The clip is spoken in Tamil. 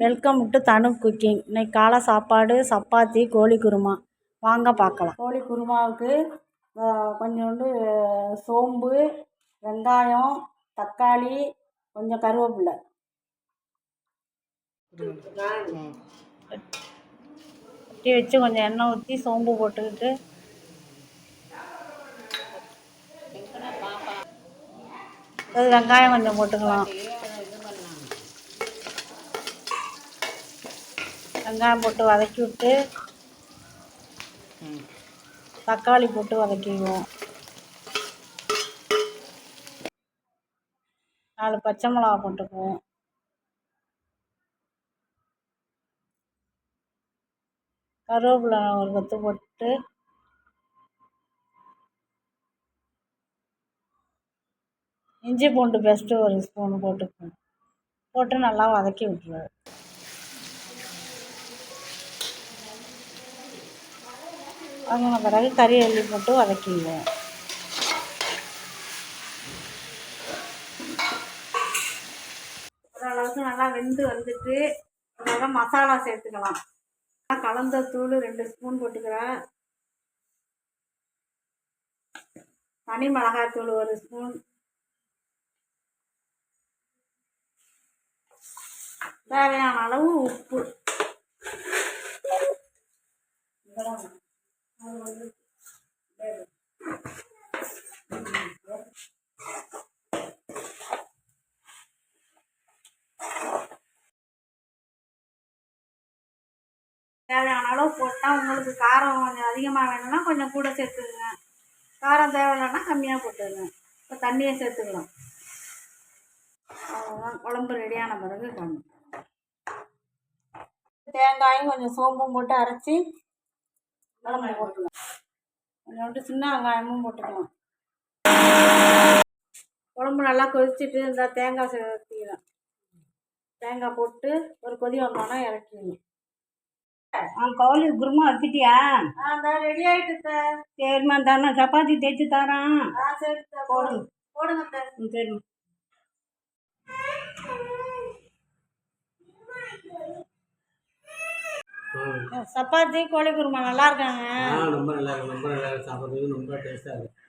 Welcome to Thanu cooking. இன்னைக்கு காலை சாப்பாடு சப்பாத்தி கோழி குருமா. வாங்க பார்க்கலாம். கோழி குருமாவுக்கு கொஞ்சோண்டு சோம்பு, வெங்காயம், தக்காளி, கொஞ்சம் கருவேப்பிலை கட்டி வச்சு கொஞ்சம் எண்ணெய் ஊற்றி சோம்பு போட்டுக்கிட்டு வெங்காயம் கொஞ்சம் போட்டுக்கலாம். வெங்காயம் போட்டு வதக்கி விட்டு தக்காளி போட்டு வதக்கிக்குவோம். 4 பச்சை மிளகா போட்டுக்குவோம். கருவேப்பிலை ஒரு கொத்து போட்டு இஞ்சி பூண்டு பேஸ்ட்டு ஒரு ஸ்பூன் போட்டுக்குவோம். போட்டு நல்லா வதக்கி விட்டுருவோம். வதங்கின பிறகு கறி அள்ளி போட்டு வதக்கிடுவோம். ஓரளவுக்கு நல்லா வெந்து வந்துட்டு நல்லா மசாலா சேர்த்துக்கலாம். கலந்த தூள் 2 ஸ்பூன் போட்டுக்கிறேன். தனி மிளகாய்த்தூள் 1 ஸ்பூன். தேவையான அளவு உப்பு. தேவையான அளவு போட்டால் உங்களுக்கு காரம் கொஞ்சம் அதிகமாக வேணும்னா கொஞ்சம் கூட சேர்த்துக்குங்க. காரம் தேவையில்லைன்னா கம்மியாக போட்டுருங்க. இப்போ தண்ணியை சேர்த்துக்கலாம். அவ்வளோதான், குழம்பு ரெடியான பிறகு தேங்காயும் கொஞ்சம் சோம்பும் போட்டு அரைச்சி குழம்பு போட்டுக்கலாம். கொஞ்சோண்டு சின்ன வெங்காயமும் போட்டுக்கலாம். குழம்பு நல்லா கொதிச்சுட்டு இந்த தேங்காய் சேர்த்திக்கலாம். தேங்காய் போட்டு ஒரு கொதி வந்தோன்னா இறக்கிடணும். கோழி குருமா வச்சுட்டியா? ரெடி ஆகிட்டு. சரிம்மா, தானே சப்பாத்தி தேய்ச்சி தரேன். சரி போடுங்க போடுங்க. சரிம்மா. சப்பாத்தி கோழி குருமா நல்லா இருக்காங்க. ரொம்ப நல்லா இருக்கு. ரொம்ப நல்லா இருக்கு. சாப்பிட்றதுக்கு ரொம்ப டேஸ்ட்டாக இருக்குது.